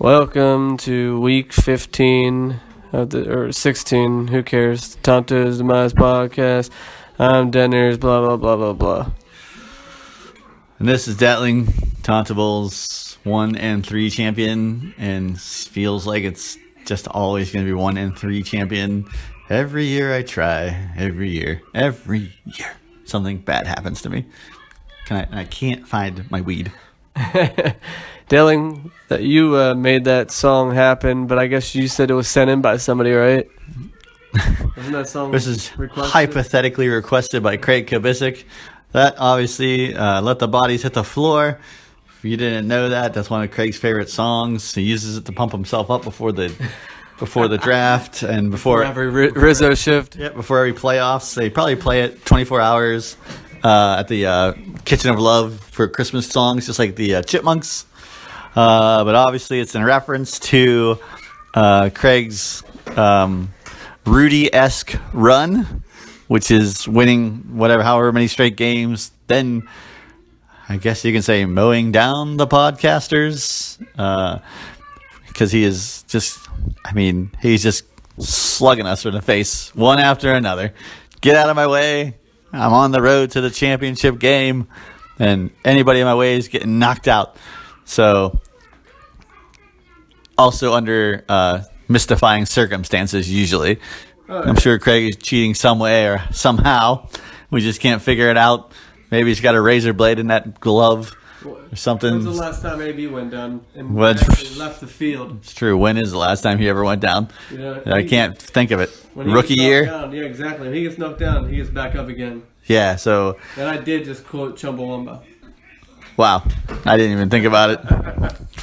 Welcome to week 15 or 16. Who cares? Tonto's Demise Podcast. I'm Denner's blah blah blah blah blah. And this is Datling, Tontable's 1-3 champion, and feels like it's just always going to be 1-3 champion. Every year I try. Every year something bad happens to me. I can't find my weed. Datling, you made that song happen, but I guess you said it was sent in by somebody, right? Isn't that song This is requested? hypothetically requested by Craig Kubisic. That obviously, Let the Bodies Hit the Floor. If you didn't know that, that's one of Craig's favorite songs. He uses it to pump himself up before the draft and before every Rizzo shift. Yeah, before every playoffs. They probably play it 24 hours at the Kitchen of Love for Christmas songs, just like the Chipmunks. But obviously, it's in reference to Craig's Rudy-esque run, which is winning however many straight games. Then I guess you can say mowing down the podcasters, because he is he's just slugging us in the face one after another. Get out of my way. I'm on the road to the championship game, and anybody in my way is getting knocked out. So, also under mystifying circumstances, usually. I'm sure Craig is cheating some way or somehow. We just can't figure it out. Maybe he's got a razor blade in that glove or something. When's the last time AB went down and What? actually left the field? It's true. When is the last time he ever went down? I can't think of it. When he Rookie gets year? knocked down, yeah, exactly. When he gets knocked down, he gets back up again. Yeah, so, And I did just quote Chumbawamba. wow. I didn't even think about it.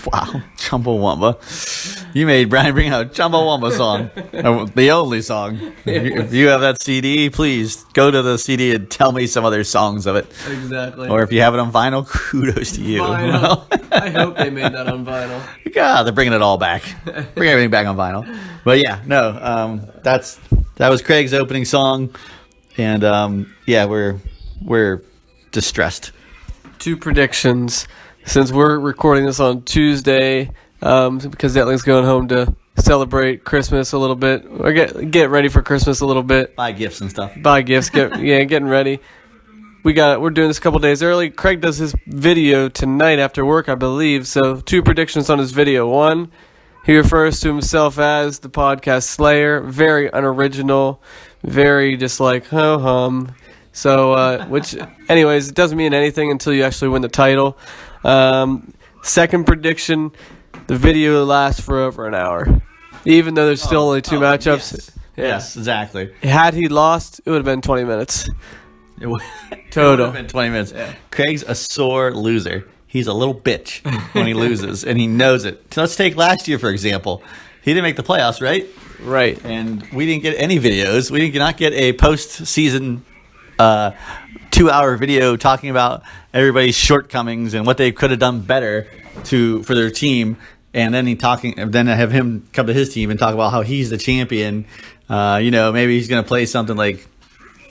Wow. Chumbawamba. You made Brian bring out Chumbawamba song. The only song. If you have that CD, please go to the CD and tell me some other songs of it. Exactly. Or if you have it on vinyl, kudos to you. Vinyl. I hope they made that on vinyl. God, they're bringing it all back. Bring everything back on vinyl. But yeah, no, that was Craig's opening song, and we're distressed. 2 predictions. Since we're recording this on Tuesday, because Datling's going home to celebrate Christmas a little bit, or get ready for Christmas a little bit. Buy gifts and stuff. Buy gifts, getting ready. We're doing this a couple days early. Craig does his video tonight after work, I believe. So 2 predictions on his video. 1, he refers to himself as the podcast Slayer. Very unoriginal. Very just like ho hum. So, which, anyways, it doesn't mean anything until you actually win the title. Second prediction, the video lasts for over an hour, even though there's still only 2 matchups. Yes. Yeah. Yes, exactly. Had he lost, it would have been 20 minutes. It would Total. have been 20 minutes. Yeah. Craig's a sore loser. He's a little bitch when he loses, and he knows it. So let's take last year, for example. He didn't make the playoffs, right? Right. And we didn't get any videos. We did not get a postseason 2-hour video talking about everybody's shortcomings and what they could have done better for their team. And then have him come to his team and talk about how he's the champion. Maybe he's going to play something like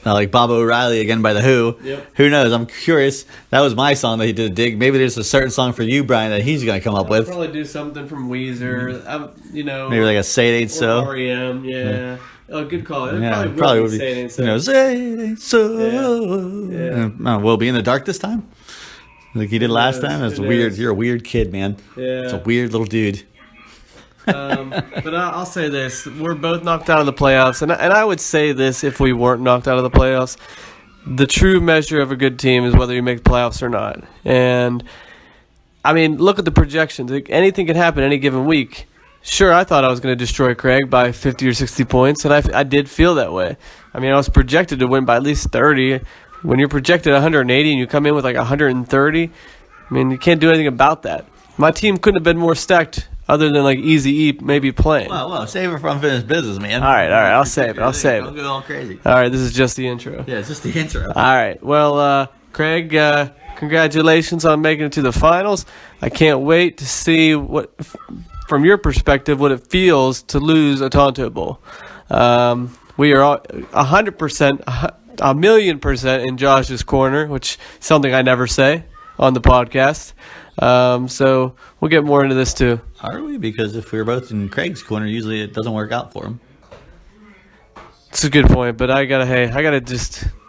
Bob O'Reilly again by The Who. Yep. Who knows? I'm curious. That was my song that he did a dig. Maybe there's a certain song for you, Brian, that he's going to come up I'll with. probably do something from Weezer. Maybe like a Say It Ain't So. REM, yeah. Oh, good call. It Yeah, probably would be. Say It Ain't So. Say It Ain't So. Yeah. We'll be in the dark this time, like he did last time. That's Who weird. knows? You're a weird kid, man. Yeah. It's a weird little dude. But I'll say this: we're both knocked out of the playoffs, and I would say this if we weren't knocked out of the playoffs. The true measure of a good team is whether you make the playoffs or not. And I mean, look at the projections. Anything can happen any given week. Sure, I thought I was going to destroy Craig by 50 or 60 points, and I did feel that way. I mean, I was projected to win by at least 30. When you're projected 180 and you come in with like 130, I mean, you can't do anything about that. My team couldn't have been more stacked other than like Easy E maybe playing. Well, save it for unfinished business, man. All right, I'll save it. Don't go all crazy. All right, this is just the intro. Yeah, it's just the intro. All right, well, Craig, congratulations on making it to the finals. I can't wait to see what, from your perspective, what it feels to lose a Tonto Bowl. We are 100%, 1,000,000% in Josh's corner, which is something I never say on the podcast. So we'll get more into this too. Are we? Because if we were both in Craig's corner, usually it doesn't work out for him. It's a good point, but I'm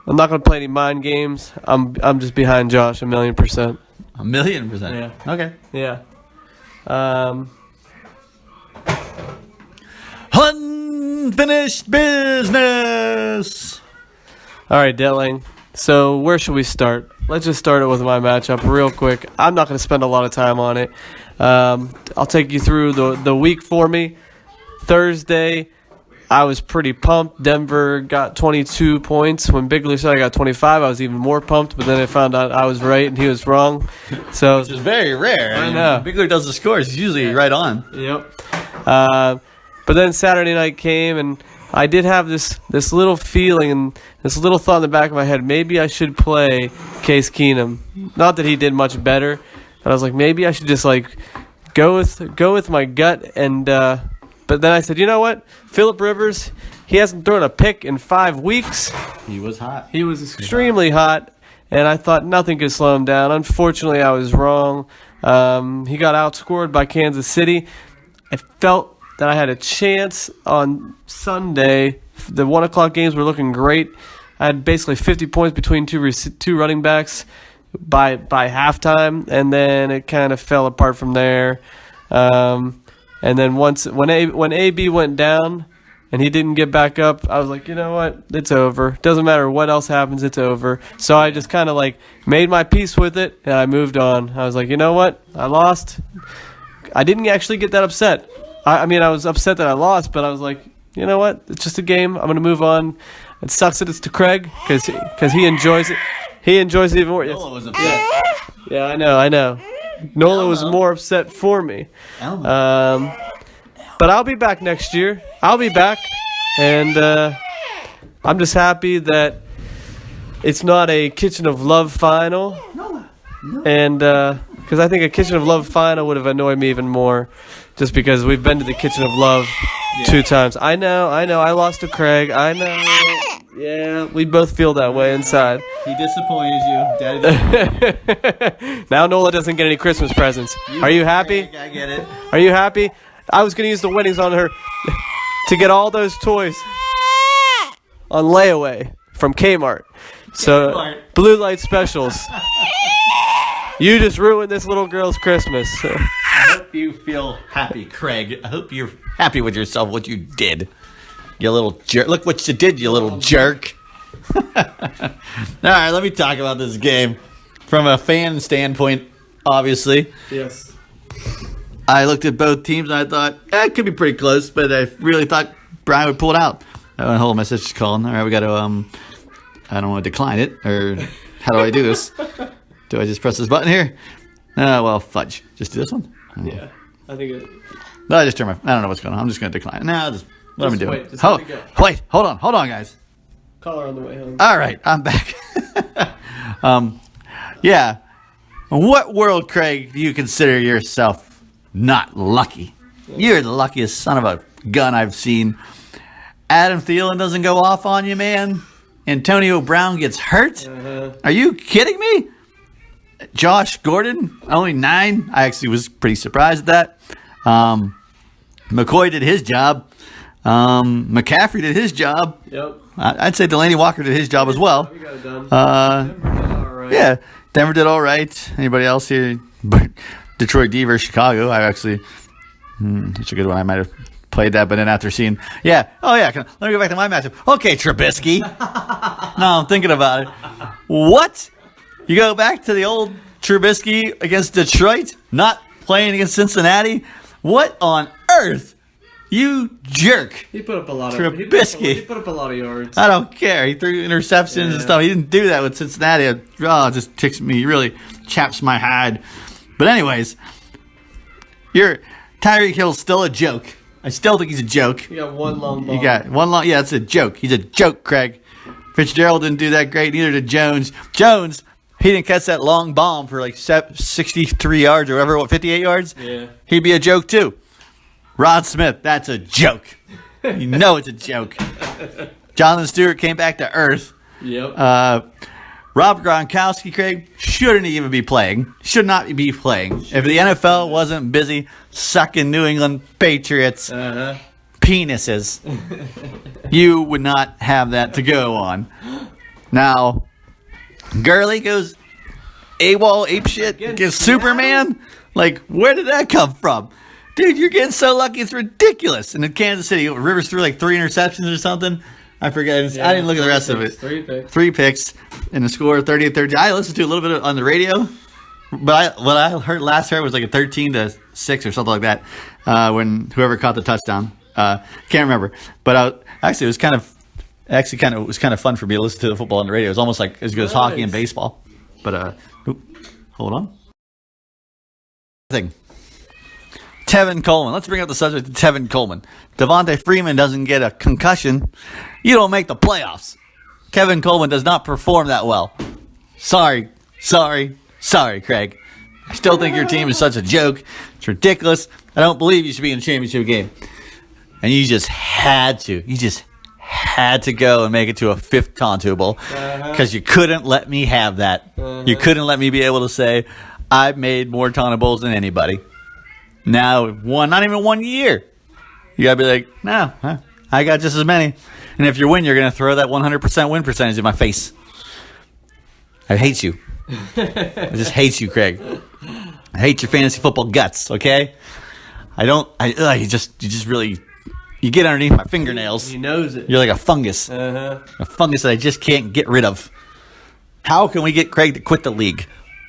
not gonna play any mind games. I'm just behind Josh 1,000,000%. 1,000,000%. Yeah. Okay. Yeah. Unfinished business. All right, Detling. So where should we start? Let's just start it with my matchup real quick. I'm not going to spend a lot of time on it. I'll take you through the week for me. Thursday, I was pretty pumped. Denver got 22 points. When Bigler said I got 25, I was even more pumped, but then I found out I was right and he was wrong. So Which is very rare. I know. When Bigler does the scores, he's usually right on. Yep. But then Saturday night came, and I did have this little feeling and this little thought in the back of my head, maybe I should play Case Keenum. Not that he did much better, but I was like, maybe I should just go with my gut. And but then I said, you know what? Phillip Rivers, he hasn't thrown a pick in 5 weeks. He was hot. He was extremely hot, and I thought nothing could slow him down. Unfortunately, I was wrong. He got outscored by Kansas City. I felt that I had a chance on Sunday. The 1 o'clock games were looking great. I had basically 50 points between two running backs by halftime, and then it kind of fell apart from there. And then when AB went down and he didn't get back up, I was like, you know what? It's over. Doesn't matter what else happens, it's over. So I just kind of made my peace with it, and I moved on. I was like, you know what? I lost. I didn't actually get that upset. I mean, I was upset that I lost, but I was like, you know what? It's just a game. I'm going to move on. It sucks that it's to Craig because he enjoys it. He enjoys it even more. Nola was upset. Yeah, I know. Nola was more upset for me. But I'll be back next year. I'll be back. And I'm just happy that it's not a Kitchen of Love final. No. And because I think a Kitchen of Love final would have annoyed me even more. Just because we've been to the Kitchen of Love 2 times. I know. I lost to Craig. I know. Yeah, we both feel that way inside. He disappointed you. Daddy. Now Nola doesn't get any Christmas presents. Are you happy? Craig, I get it. Are you happy? I was going to use the winnings on her to get all those toys on layaway from Kmart. So, Kmart. Blue Light Specials. You just ruined this little girl's Christmas. I hope you feel happy, Craig. I hope you're happy with yourself, what you did. You little jerk. Look what you did, you little jerk. All right, let me talk about this game. From a fan standpoint, obviously. Yes. I looked at both teams and I thought, it could be pretty close, but I really thought Brian would pull it out. Oh, hold on, my sister's calling. All right, we got to, I don't want to decline it, or how do I do this? Do I just press this button here? Oh, well, fudge. Just do this one? Yeah, I think it. No, I just turn my. I don't know what's going on. I'm just going to decline. No, just let me do wait, it. just let it go. Wait, hold on, guys. Call her on the way home. All right, I'm back. Yeah. What world, Craig, do you consider yourself not lucky? You're the luckiest son of a gun I've seen. Adam Thielen doesn't go off on you, man. Antonio Brown gets hurt. Are you kidding me? Josh Gordon, only 9. I actually was pretty surprised at that. McCoy did his job. McCaffrey did his job. Yep. I'd say Delaney Walker did his job as well. We got it done. Denver did all right. Yeah, Denver did all right. Anybody else here? Detroit D versus Chicago. I actually, that's a good one. I might have played that, but then after seeing, let me go back to my matchup. Okay, Trubisky. No, I'm thinking about it. What? You go back to the old Trubisky against Detroit, not playing against Cincinnati? What on earth? You jerk. He put up a lot of Trubisky. He put up a lot of yards. I don't care. He threw interceptions and stuff. He didn't do that with Cincinnati. It just ticks me. He really chaps my hide. But anyways, Tyreek Hill's still a joke. I still think he's a joke. You got one long ball. You got one long. Yeah, it's a joke. He's a joke, Craig. Fitzgerald didn't do that great. Neither did Jones. Jones, he didn't catch that long bomb for like 63 yards or whatever, 58 yards? Yeah. He'd be a joke too. Rod Smith, that's a joke. You know it's a joke. Jonathan Stewart came back to earth. Yep. Rob Gronkowski, Craig, shouldn't even be playing. Should not be playing. If the NFL wasn't busy sucking New England Patriots penises, you would not have that to go on. Now, Gurley goes AWOL, apeshit, against Superman? Like, where did that come from? Dude, you're getting so lucky, it's ridiculous. And in Kansas City, Rivers threw like 3 interceptions or something. I forget. I didn't look at the rest of it. 3 picks and the score 30-13. I listened to a little bit on the radio, but what I heard was like a 13-6 or something like that when whoever caught the touchdown. Can't remember. But actually, it was kind of fun for me to listen to the football on the radio. It was almost like as good as hockey and baseball. But hold on. Tevin Coleman. Let's bring up the subject of Tevin Coleman. Devontae Freeman doesn't get a concussion. You don't make the playoffs. Kevin Coleman does not perform that well. Sorry, Craig. I still think your team is such a joke. It's ridiculous. I don't believe you should be in the championship game. And you just had to. You just had to go and make it to a 5th Tonto Bowl because you couldn't let me have that. You couldn't let me be able to say, I've made more Tonto Bowls than anybody. Now, not even 1 year. You got to be like, no, I got just as many. And if you win, you're going to throw that 100% win percentage in my face. I hate you. I just hate you, Craig. I hate your fantasy football guts, okay? You just really, you get underneath my fingernails. He knows it. You're like a fungus. A fungus that I just can't get rid of. How can we get Craig to quit the league?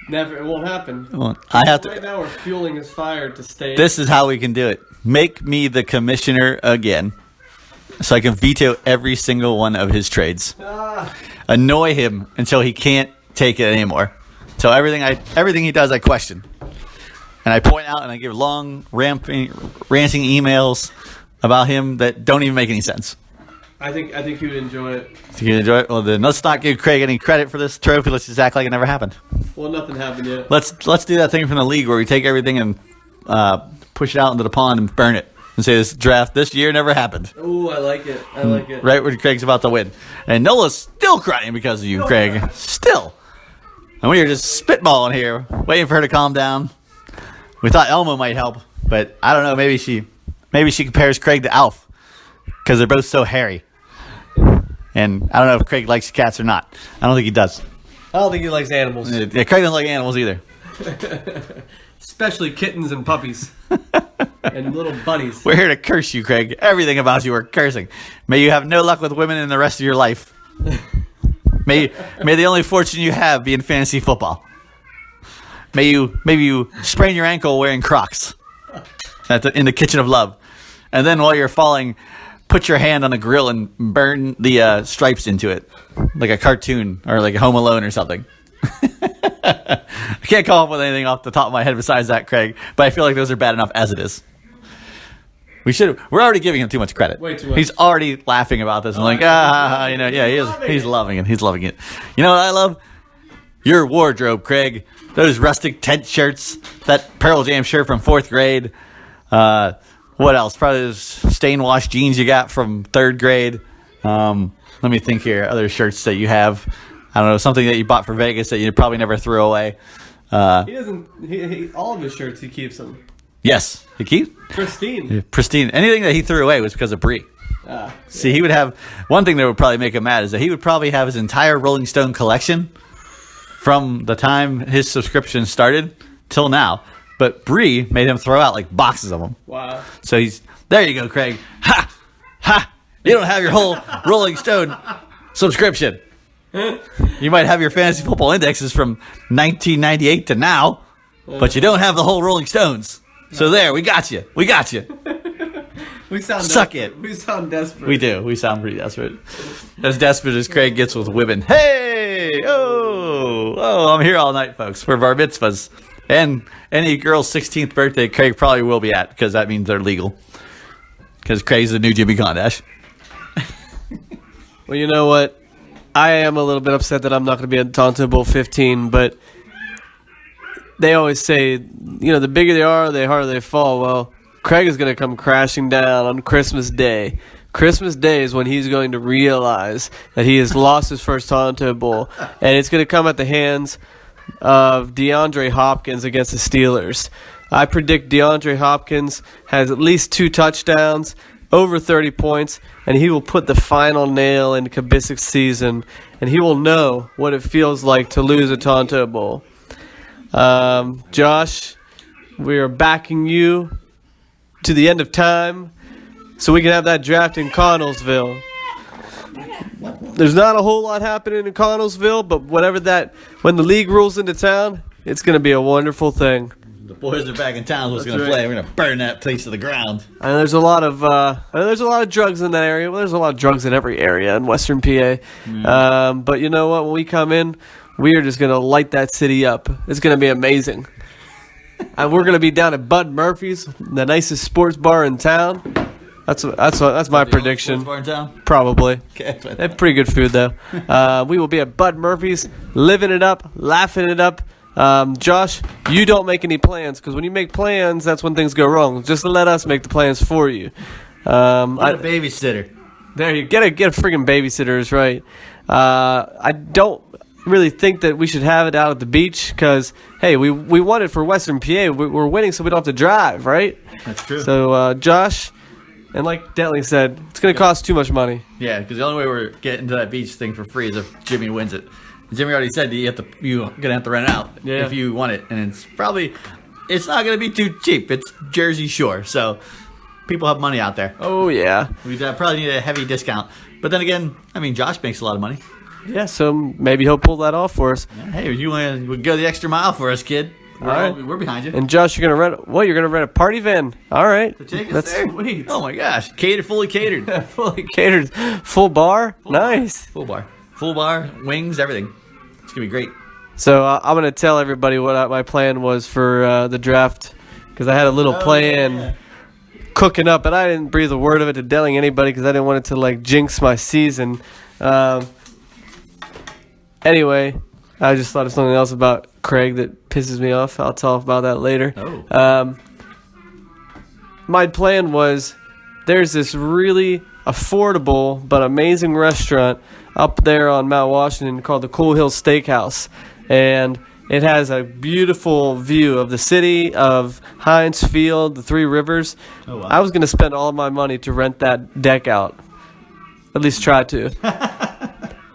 Never. It won't happen. Right now, we're fueling his fire to stay. This is how we can do it. Make me the commissioner again, so I can veto every single one of his trades. Annoy him until he can't take it anymore. So everything he does, I question, and I point out and I give long ranting emails about him that don't even make any sense. I think he would enjoy it. Think you'd enjoy it? Well, then let's not give Craig any credit for this trophy. Let's just act like it never happened. Well, nothing happened yet. Let's do that thing from the league where we take everything and push it out into the pond and burn it and say this draft this year never happened. Oh, I like it. Right when Craig's about to win. And Nola's still crying because of you, Craig. Still. And we are just spitballing here, waiting for her to calm down. We thought Elmo might help, but I don't know. Maybe she compares Craig to Alf because they're both so hairy. And I don't know if Craig likes cats or not. I don't think he does. I don't think he likes animals. Yeah, Craig doesn't like animals either. Especially kittens and puppies. And little bunnies. We're here to curse you, Craig. Everything about you we're cursing. May you have no luck with women in the rest of your life. May the only fortune you have be in fantasy football. Maybe you sprain your ankle wearing Crocs in the kitchen of love. And then while you're falling, put your hand on the grill and burn the stripes into it. Like a cartoon or like Home Alone or something. I can't come up with anything off the top of my head besides that, Craig. But I feel like those are bad enough as it is. We're already giving him too much credit. Way too much. He's already laughing about this and he's loving it. He's loving it. You know what I love? Your wardrobe, Craig. Those rustic tent shirts. That Pearl Jam shirt from 4th grade. What else? Probably those stain washed jeans you got from 3rd grade. Let me think here. Other shirts that you have. I don't know, something that you bought for Vegas that you probably never threw away. He doesn't. All of his shirts, he keeps them. Yes, he keeps pristine. Yeah, pristine. Anything that he threw away was because of Brie. See, he would have one thing that would probably make him mad is that he would probably have his entire Rolling Stone collection from the time his subscription started till now. But Brie made him throw out like boxes of them. Wow. So there you go, Craig. Ha! Ha! You don't have your whole Rolling Stone subscription. You might have your fantasy football indexes from 1998 to now, but you don't have the whole Rolling Stones. So there, we got you. We got you. We sound Suck desperate. it. We sound desperate. We do. We sound pretty desperate. As desperate as Craig gets with women. Hey! Oh, I'm here all night, folks, for bar mitzvahs. And any girl's 16th birthday, Craig probably will be at, because that means they're legal. Because Craig's the new Jimmy Condash. Well, you know what? I am a little bit upset that I'm not going to be at Tonto Bowl 15, but they always say, the bigger they are, the harder they fall. Well, Craig is going to come crashing down on Christmas Day Christmas Day is when he's going to realize that he has lost his first Tonto Bowl, and it's going to come at the hands of DeAndre Hopkins against the Steelers. I predict DeAndre Hopkins has at least 2 touchdowns, over 30 points, and he will put the final nail in Kabisic's season, and he will know what it feels like to lose a Tonto Bowl. Josh, we are backing you to the end of time so we can have that draft in Connellsville. There's not a whole lot happening in Connellsville, but when the league rolls into town, it's going to be a wonderful thing. The boys are back in town. What's going to play? We're going to burn that place to the ground. And there's a lot of drugs in that area. Well, there's a lot of drugs in every area in Western PA. But you know what? When we come in, we are just going to light that city up. It's going to be amazing. And we're going to be down at Bud Murphy's, the nicest sports bar in town. That's my prediction. Sports bar in town? Probably. Okay. They have pretty good food though. We will be at Bud Murphy's, living it up, laughing it up. Josh, you don't make any plans, because when you make plans, that's when things go wrong. Just let us make the plans for you. Get a babysitter. There you get a freaking babysitter is right. I don't really think that we should have it out at the beach, because hey, we won it for Western PA. We're winning, so we don't have to drive, right? That's true. So Josh, and like Dentley said, it's going to cost too much money. Yeah, because the only way we're getting to that beach thing for free is if Jimmy wins it. Jimmy already said you're gonna have to rent it out if you want it, and it's not gonna be too cheap. It's Jersey Shore, so people have money out there. Oh yeah, We probably need a heavy discount. But then again, I mean, Josh makes a lot of money. yeah. So maybe he'll pull that off for us. Hey, if you want to go the extra mile for us, kid, we're behind you. And Josh, you're gonna rent a party van. All right, Take us there. sweet. Oh my gosh, fully catered, Fully catered, full bar, nice. full bar, wings, everything. It's gonna be great. So I'm gonna tell everybody what my plan was for the draft, because I had a little plan cooking up, and I didn't breathe a word of it to telling anybody because I didn't want it to like jinx my season. Anyway, I just thought of something else about Craig that pisses me off. I'll talk about that later. My plan was, there's this really affordable but amazing restaurant up there on Mount Washington called the Cool Hill Steakhouse, and it has a beautiful view of the city, of Heinz Field, the Three Rivers. Oh, wow. I was going to spend all my money to rent that deck out, at least try to.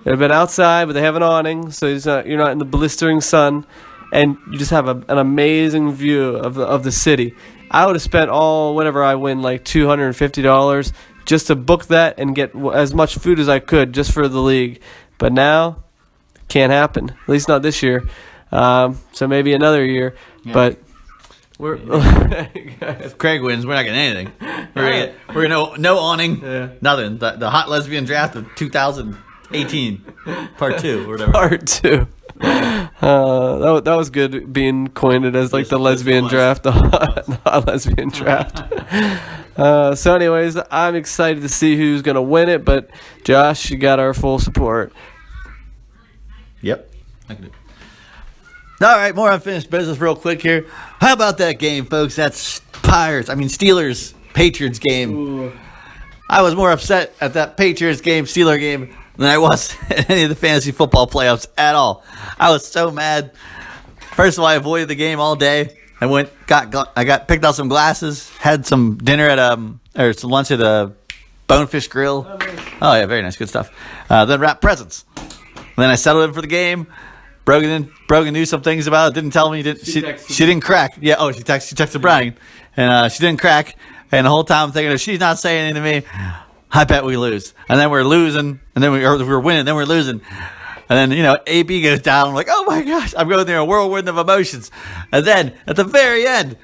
They've been outside, but they have an awning, so you're not in the blistering sun, and you just have an amazing view of the city. I would have spent whatever I win, like $250, just to book that and get as much food as I could just for the league. But now, can't happen. At least not this year. So maybe another year. Yeah. But we're if Craig wins, we're not getting anything. We're gonna no awning, nothing. The hot lesbian draft of 2018, part 2 or whatever. Part 2. That was good, being coined as like the lesbian draft, the hot lesbian draft. So anyways, I'm excited to see who's going to win it, but Josh, you got our full support. Yep. I can do it. All right, more unfinished business real quick here. How about that game, folks? That's Steelers Patriots game. Ooh. I was more upset at that Patriots game, Steeler game, than I was at any of the fantasy football playoffs at all. I was so mad. First of all, I avoided the game all day. I picked out some glasses, had some dinner some lunch at a Bonefish Grill. Oh yeah, very nice, good stuff. Then wrapped presents. Then I settled in for the game. Brogan knew some things about it. Didn't tell me. She didn't crack. Yeah. Oh, she texted Brian, and she didn't crack. And the whole time I'm thinking, if she's not saying anything to me, I bet we lose. And then we're losing, and then we're winning, then we're losing. And then, AB goes down. I'm like, oh my gosh, I'm going through a whirlwind of emotions. And then at the very end,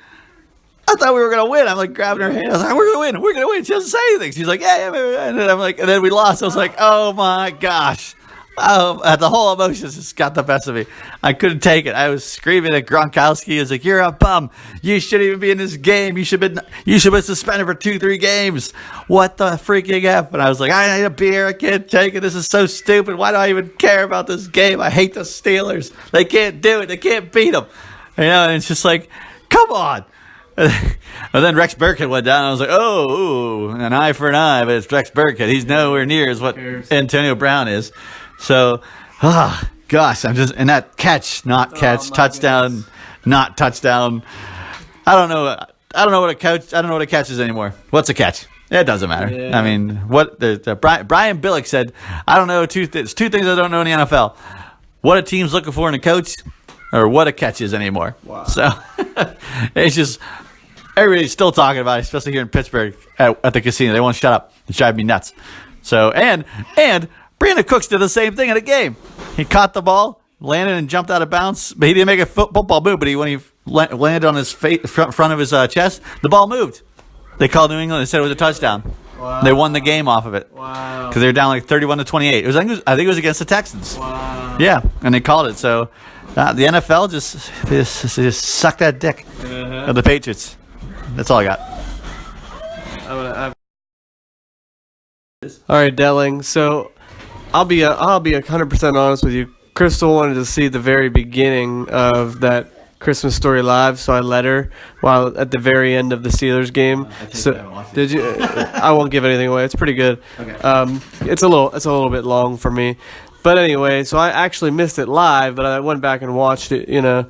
I thought we were going to win. I'm like grabbing her hand. I was like, we're going to win. She doesn't say anything. She's like, yeah. And then and then we lost. I was like, oh my gosh. The whole emotions just got the best of me. I couldn't take it. I was screaming at Gronkowski. I was like, "You're a bum. You shouldn't even be in this game. You should have been suspended for 2-3 games. What the freaking F?" And I was like, "I need a beer. I can't take it. This is so stupid. Why do I even care about this game? I hate the Steelers. They can't do it. They can't beat them." And it's just like, come on. And then Rex Burkhead went down. And I was like, oh, ooh. an eye for an eye, but it's Rex Burkhead. He's nowhere near as what Antonio Brown is. So, gosh, and that catch, not catch, touchdown, goodness. not touchdown. I don't know what a catch is anymore. What's a catch? It doesn't matter. Yeah. I mean, what Brian Billick said. I don't know. Two things I don't know in the NFL: what a team's looking for in a coach, or what a catch is anymore. Wow. So it's just everybody's still talking about it, especially here in Pittsburgh at the casino. They won't shut up. It's driving me nuts. So and Brandon Cooks did the same thing in a game. He caught the ball, landed and jumped out of bounds, but he didn't make a football move. But when he landed on his front of his chest, the ball moved. They called New England and said it was a touchdown. Wow. They won the game off of it. Wow. Because they were down like 31-28. I think it was against the Texans. Wow. Yeah, and they called it. So the NFL just sucked that dick of the Patriots. That's all I got. All right, Delling. So I'll be 100% honest with you. Crystal wanted to see the very beginning of that Christmas Story Live, so I let her while at the very end of the Steelers game. Did you? I won't give anything away. It's pretty good. Okay. It's a little bit long for me, but anyway. So I actually missed it live, but I went back and watched it. Yeah.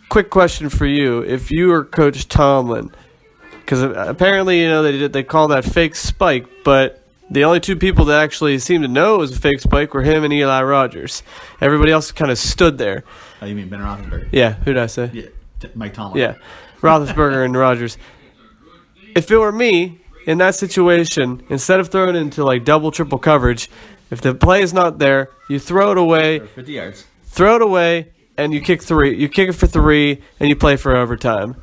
Quick question for you: if you were Coach Tomlin, because apparently they call that fake spike, but the only two people that actually seemed to know it was a fake spike were him and Eli Rogers. Everybody else kind of stood there. Oh, you mean Ben Roethlisberger? Yeah, who did I say? Yeah, Mike Tomlin. Yeah, Roethlisberger and Rogers. If it were me in that situation, instead of throwing it into like double, triple coverage, if the play is not there, you throw it away. 50 yards. Throw it away, and you kick three. You kick it for 3, and you play for overtime.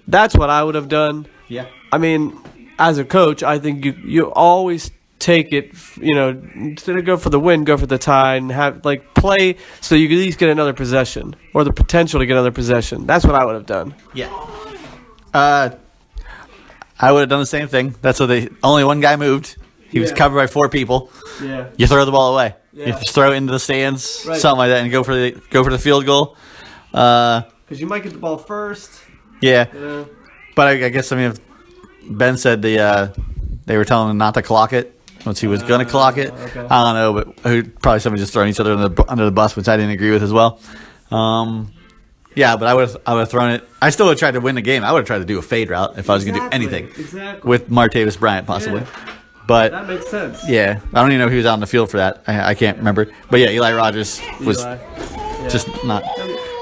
That's what I would have done. Yeah. I mean, as a coach, I think you always take it, instead of go for the win, go for the tie, and have play so you can at least get another possession or the potential to get another possession. That's what I would have done. Yeah. I would have done the same thing. That's what only one guy moved. He was covered by 4 people. Yeah. You throw the ball away. Yeah. You just throw it into the stands, Right. something like that, and go for the field goal. Because you might get the ball first. Yeah. You But I guess if Ben said they were telling him not to clock it once he was going to clock it. Okay. I don't know, but probably somebody just throwing each other under the bus, which I didn't agree with as well. Yeah, but I would have thrown it. I still would have tried to win the game. I would have tried to do a fade route if I was going to do anything with Martavis Bryant possibly. Yeah. But That makes sense. yeah, I don't even know if he was out on the field for that. I can't remember. But yeah, Eli Rogers was just not.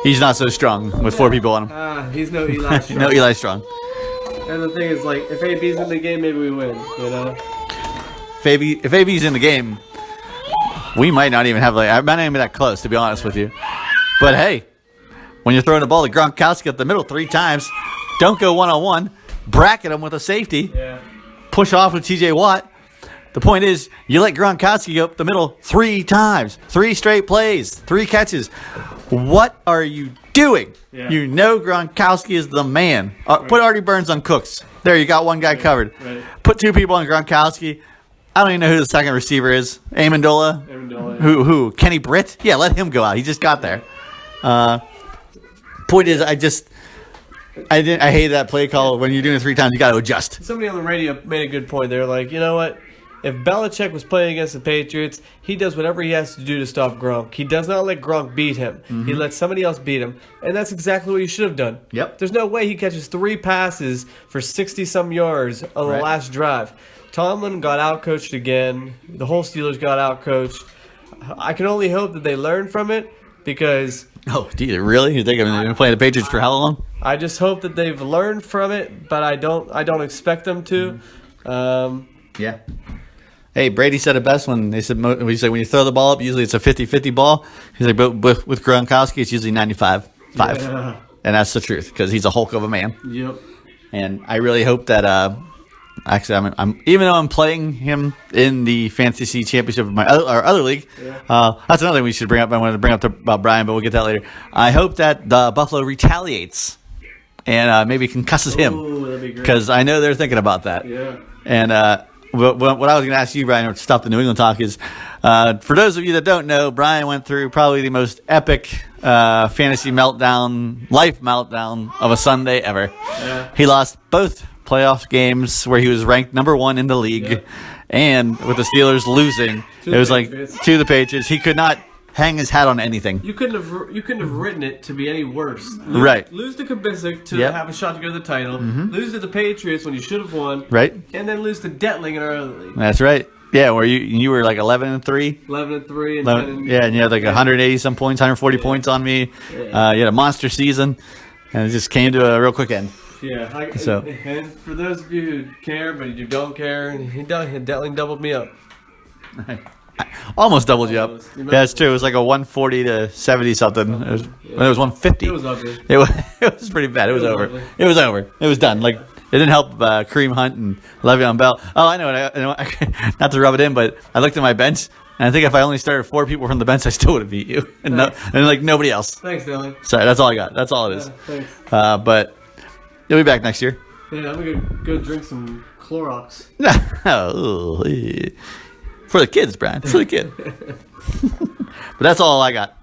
He's not so strong with 4 people on him. He's no Eli Strong. No Eli Strong. And the thing is, if AB's in the game, maybe we win. If AB's in the game, we might not even have I might not even be that close, to be honest with you. But hey, when you're throwing the ball to Gronkowski up the middle 3 times, don't go 1-on-1. Bracket him with a safety. Yeah. Push off with TJ Watt. The point is, you let Gronkowski go up the middle 3 times, 3 straight plays, 3 catches. What are you doing? Yeah. You know Gronkowski is the man. Put Artie Burns on Cooks. There, you got one guy covered. Right. Put 2 people on Gronkowski. I don't even know who the second receiver is. Amendola? Amendola, yeah. Who? Kenny Britt? Yeah, let him go out. He just got there. Point is, I hated that play call. When you're doing it 3 times, you got to adjust. Somebody on the radio made a good point. They're like, you know what? If Belichick was playing against the Patriots, he does whatever he has to do to stop Gronk. He does not let Gronk beat him. Mm-hmm. He lets somebody else beat him. And that's exactly what he should have done. Yep. There's no way he catches 3 passes for 60-some yards on the Right. last drive. Tomlin got outcoached again. The whole Steelers got outcoached. I can only hope that they learn from it because Oh, do you really? You think they've been playing the Patriots for how long? I just hope that they've learned from it, but I don't expect them to. Yeah. Hey, Brady said it best when he said when you throw the ball up, usually it's a 50-50 ball. He's like, but with Gronkowski, it's usually 95-5. Yeah. And that's the truth because he's a Hulk of a man. Yep. And I really hope that actually, I'm even though I'm playing him in the fantasy championship of our other league. Yeah. That's another thing we should bring up. I wanted to bring up about Brian, but we'll get to that later. I hope that the Buffalo retaliates and maybe concusses him Ooh, that'd be great. because I know they're thinking about that. Yeah. And what I was going to ask you, Brian, to stop the New England talk is, for those of you that don't know, Brian went through probably the most epic fantasy meltdown, life meltdown of a Sunday ever. Yeah. He lost both playoff games where he was ranked number 1 in the league, Yep. and with the Steelers losing, To it was the like Patriots. to the Patriots. He could not hang his hat on anything. You couldn't have written it to be any worse. Right. Lose to Kabisic to Yep. have a shot to go to the title. Lose to the Patriots when you should have won. Right. And then lose to Detling in our other league. That's right. Yeah, where you were like 11-3. 11-3 and 10 Yeah, and you had like 180 some points, 140 points on me. Yeah. You had a monster season, and it just came to a real quick end. Yeah. So- And for those of you who care, but you don't care, Detling doubled me up. Almost doubled you up. Almost. Yeah, it's true. It was like a 140 to 70 something. It was, when it was 150. It was ugly. It was pretty bad. It was over. ugly. It was over. It was done. Like, it didn't help Kareem Hunt and Le'Veon Bell. Oh, I know it. Not to rub it in, but I looked at my bench, and I think if I only started 4 people from the bench, I still would have beat you, and like nobody else. Thanks, Detling. Sorry, that's all I got. That's all it is. Thanks. But you'll be back next year. Yeah, I'm gonna go drink some Clorox. Oh, eh. For the kids, Brian. For the kid. But that's all I got.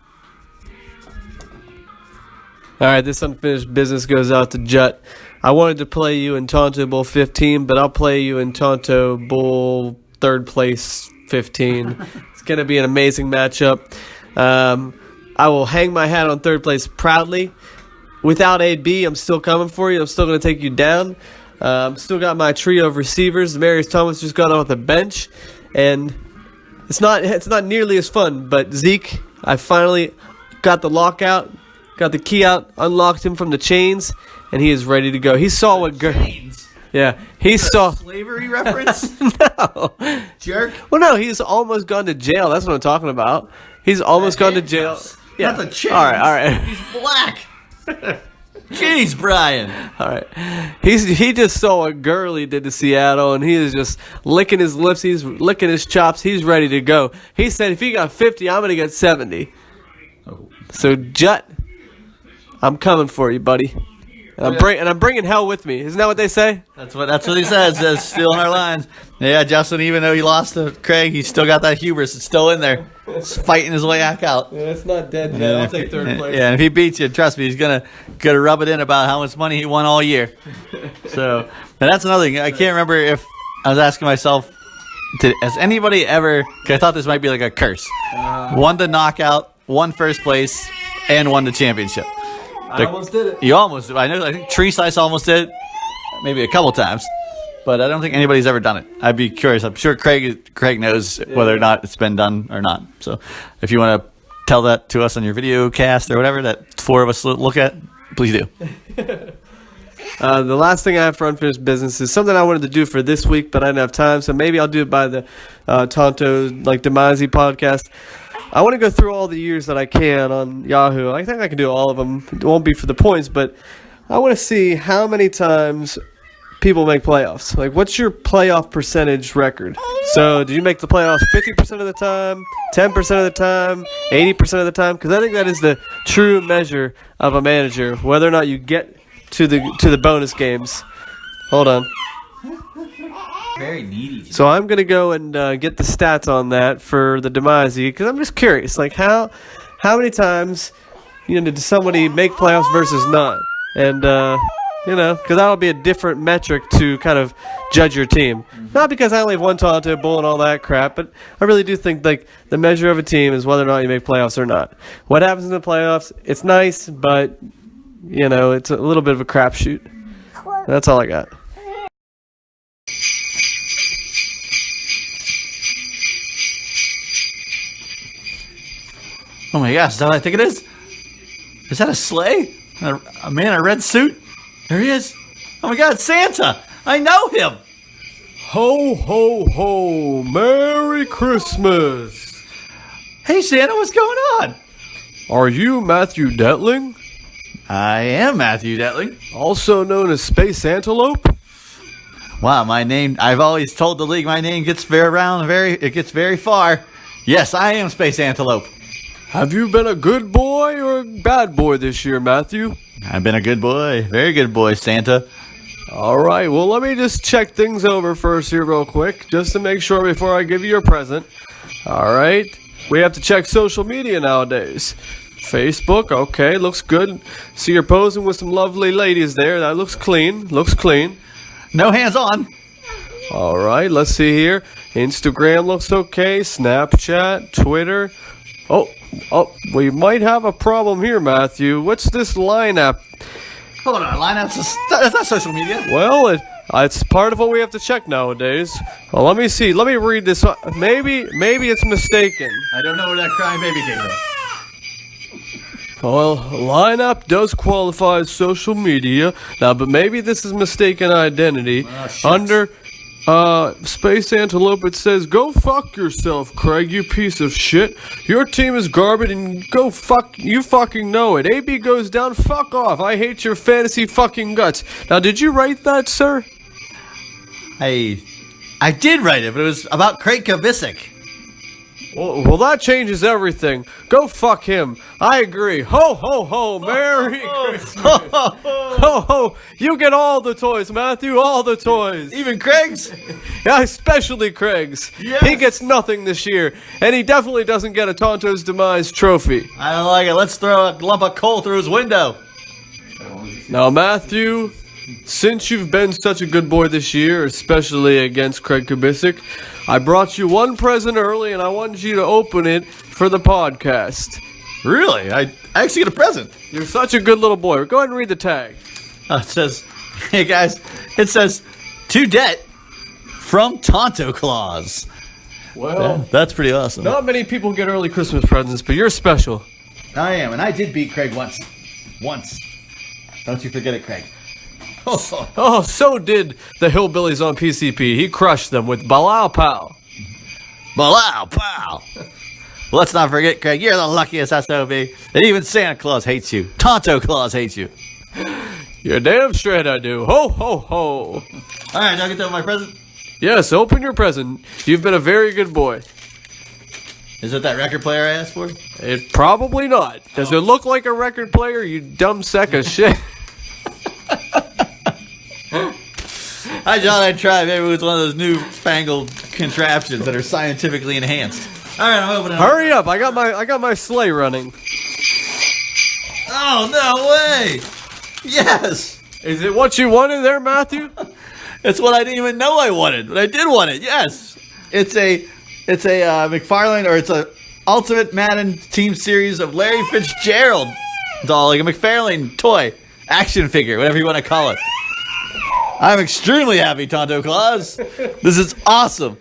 All right, this unfinished business goes out to Jut. I wanted to play you in Tonto Bowl 15, but I'll play you in Tonto Bowl 3rd place 15. It's going to be an amazing matchup. I will hang my hat on 3rd place proudly. Without AB, I'm still coming for you. I'm still going to take you down. Still got my trio of receivers. Demarius Thomas just got off the bench, and it's not nearly as fun. But Zeke, I finally got the lockout, got the key out, unlocked him from the chains, and he is ready to go. He saw what he saw. Slavery reference? No. Jerk. Well, no, he's almost gone to jail. That's what I'm talking about. He's almost gone to jail. Yeah. Not the chains. All right. He's black. Jeez, Brian. All right. He just saw what Gurley did to Seattle, and he is just licking his lips. He's licking his chops. He's ready to go. He said, if he got 50, I'm going to get 70. Oh. So, Jut, I'm coming for you, buddy. And I'm bringing hell with me. Isn't that what they say? That's what he says. Says stealing our lines. Yeah, Justin. Even though he lost to Craig, he's still got that hubris. It's still in there. He's fighting his way back out. Yeah, it's not dead yet. I'll take 3rd place. Yeah, and if he beats you, trust me, he's gonna rub it in about how much money he won all year. So, and that's another thing. I can't remember if I was asking myself, has anybody ever? Cause I thought this might be like a curse. Won the knockout, won 1st place, and won the championship. I almost did it. You almost. I know. I think Tree Slice almost did it, maybe a couple times, but I don't think anybody's ever done it. I'd be curious. I'm sure Craig knows whether or not it's been done or not. So, if you want to tell that to us on your video cast or whatever that 4 of us look at, please do. The last thing I have for unfinished business is something I wanted to do for this week, but I didn't have time, so maybe I'll do it by the Tonto Demazi podcast. I want to go through all the years that I can on Yahoo. I think I can do all of them. It won't be for the points, but I want to see how many times people make playoffs. Like, what's your playoff percentage record? So, do you make the playoffs 50% of the time, 10% of the time, 80% of the time? Because I think that is the true measure of a manager, whether or not you get to the bonus games. Hold on. Very needy. So I'm going to go and get the stats on that for the Demazi, because I'm just curious, like how many times, did somebody make playoffs versus not? And, because that'll be a different metric to kind of judge your team. Not because I only have one Tonto Bowl and all that crap, but I really do think like the measure of a team is whether or not you make playoffs or not. What happens in the playoffs, it's nice, but, it's a little bit of a crapshoot. That's all I got. Oh my gosh, is that what I think it is? Is that a sleigh? A man in a red suit? There he is. Oh my God, Santa! I know him! Ho, ho, ho! Merry Christmas! Hey Santa, what's going on? Are you Matthew Detling, I am Matthew Detling. also known as Space Antelope? Wow, my name, I've always told the league my name gets very far. Yes, I am Space Antelope. Have you been a good boy or a bad boy this year, Matthew? I've been a good boy, very good boy, Santa. All right, well, let me just check things over first here real quick, just to make sure before I give you your present. All right, we have to check social media nowadays. Facebook, okay, looks good. See, you're posing with some lovely ladies there. That looks clean, No hands on. All right, let's see here. Instagram looks okay. Snapchat, Twitter. Oh, we might have a problem here, Matthew. What's this lineup? Hold on, lineups. That's not social media. Well, it's part of what we have to check nowadays. Well, let me see. Let me read this. Maybe it's mistaken. I don't know where that crying baby came from. Well, lineup does qualify as social media now, but maybe this is mistaken identity. Under Space Antelope, it says, "Go fuck yourself, Craig, you piece of shit. Your team is garbage and go fuck, you fucking know it. AB goes down, fuck off. I hate your fantasy fucking guts." Now, did you write that, sir? I did write it, but it was about Craig Kubisic. Well, that changes everything. Go fuck him. I agree. Ho, ho, ho. Merry Christmas. Ho, ho. You get all the toys, Matthew. All the toys. Even Craig's? Yeah, especially Craig's. Yes. He gets nothing this year. And he definitely doesn't get a Tonto's Demise trophy. I don't like it. Let's throw a lump of coal through his window. Now, Matthew, since you've been such a good boy this year, especially against Craig Kubisic, I brought you one present early, and I wanted you to open it for the podcast. Really? I actually get a present. You're such a good little boy. Go ahead and read the tag. It says, hey guys, it says, to debt from Tonto Claus. Well, That's pretty awesome. not many people get early Christmas presents, but you're special. I am, and I did beat Craig once. Once. Don't you forget it, Craig. Oh, so did the Hillbillies on PCP. He crushed them with Balau Pow. Balau, pow. Let's not forget, Craig, you're the luckiest SOB. And even Santa Claus hates you. Tonto Claus hates you. You're damn straight I do. Ho, ho, ho. All right, now get to my present. Yes, open your present. You've been a very good boy. Is it that record player I asked for? It probably not. Does it look like a record player, you dumb sack of shit? I thought I'd try. Maybe it was one of those new fangled contraptions that are scientifically enhanced. All right, I'm opening it. Hurry up. I got my sleigh running. Oh, no way. Yes. Is it what you wanted there, Matthew? It's what I didn't even know I wanted, but I did want it. Yes. It's a McFarlane, or it's a Ultimate Madden Team Series of Larry Fitzgerald doll, like a McFarlane toy, action figure, whatever you want to call it. I'm extremely happy, Tonto Claus. This is awesome.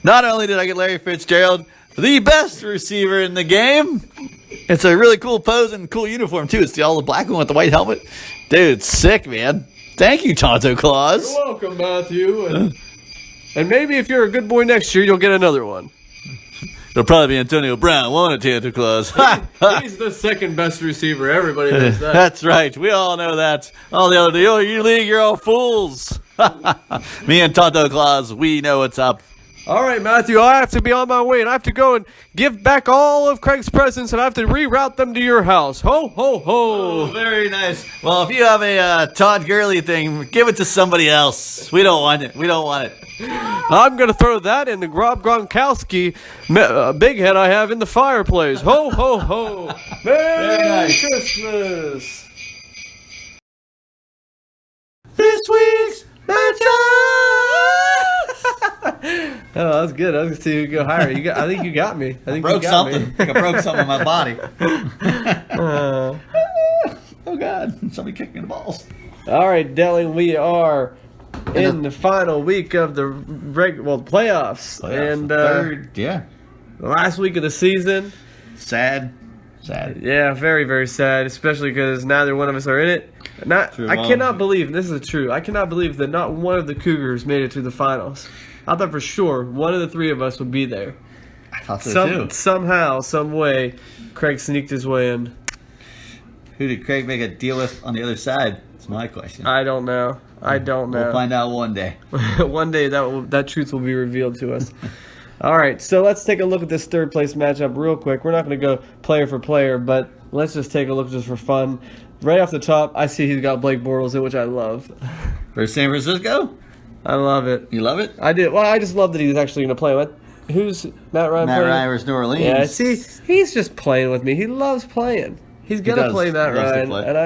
Not only did I get Larry Fitzgerald, the best receiver in the game. It's a really cool pose and cool uniform, too. It's all the black one with the white helmet. Dude, it's sick, man. Thank you, Tonto Claus. You're welcome, Matthew. And maybe if you're a good boy next year, you'll get another one. It'll probably be Antonio Brown, won't it, Tonto Claus? He's the second best receiver. Everybody knows that. That's right. We all know that. All the other, you league, you're all fools. Me and Tonto Claus, we know what's up. All right, Matthew, I have to be on my way, and I have to go and give back all of Craig's presents, and I have to reroute them to your house. Ho, ho, ho. Oh, very nice. Well, if you have a Todd Gurley thing, give it to somebody else. We don't want it. We don't want it. I'm going to throw that in the Rob Gronkowski big head I have in the fireplace. Ho, ho, ho. Merry nice. Christmas. This week's matchup. Oh, that's good. I was going to see who go higher. I think you got me. I think Broke you got something. me. I think I broke something in my body. Oh, God. Somebody kicked me in the balls. All right, Dylan, we are in the final week of the playoffs. And third, yeah. the last week of the season. Sad. Yeah, very, very sad, especially because neither one of us are in it. I cannot believe, and this is true, I cannot believe that not one of the Cougars made it to the finals. I thought for sure one of the three of us would be there. I thought so, too. Somehow, some way, Craig sneaked his way in. Who did Craig make a deal with on the other side? That's my question. I don't know. We'll find out one day. One day that truth will be revealed to us. All right, so let's take a look at this third place matchup real quick. We're not going to go player for player, but let's just take a look just for fun. Right off the top, I see he's got Blake Bortles in, which I love. For San Francisco? I love it. You love it? I did. Well, I just love that he's actually going to play. Who's Matt Ryan Matt playing? Ryan versus New Orleans. Yeah, see, he's just playing with me. He loves playing. He's gonna does. play Matt He loves to Ryan, play. and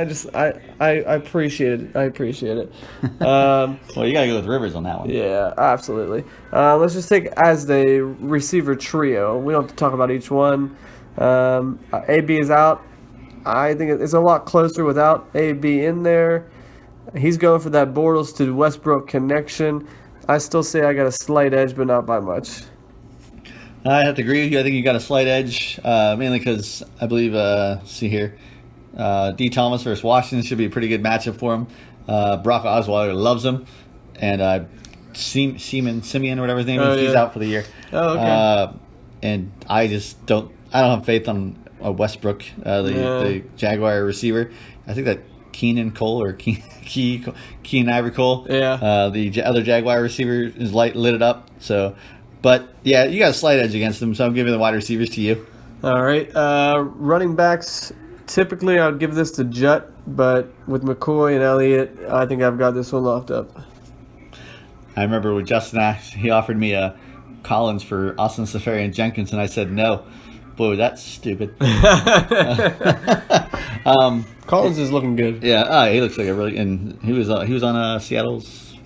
I appreciate it. I appreciate it. Well, you got to go with Rivers on that one. Yeah, absolutely. Let's just take as the receiver trio. We don't have to talk about each one. AB is out. I think it's a lot closer without AB in there. He's going for that Bortles to Westbrook connection. I still say I got a slight edge, but not by much. I have to agree with you. I think you got a slight edge, mainly because I believe, see here, D. Thomas versus Washington should be a pretty good matchup for him. Brock Osweiler loves him, and Simeon or whatever his name is, he's out for the year. Oh, okay. And I just don't have faith on Westbrook, the Jaguar receiver. I think that Keenan Cole or Keenan Ivory Cole, the other Jaguar receiver is lit it up. So. But, yeah, you got a slight edge against them, so I'm giving the wide receivers to you. All right. Running backs, typically I would give this to Jutt, but with McCoy and Elliott, I think I've got this one locked up. I remember with Justin Ash, he offered me Collins for Austin Safarian Jenkins, and I said no. Boy, that's stupid. Collins is looking good. Yeah, he looks like a really... And he was on Seattle's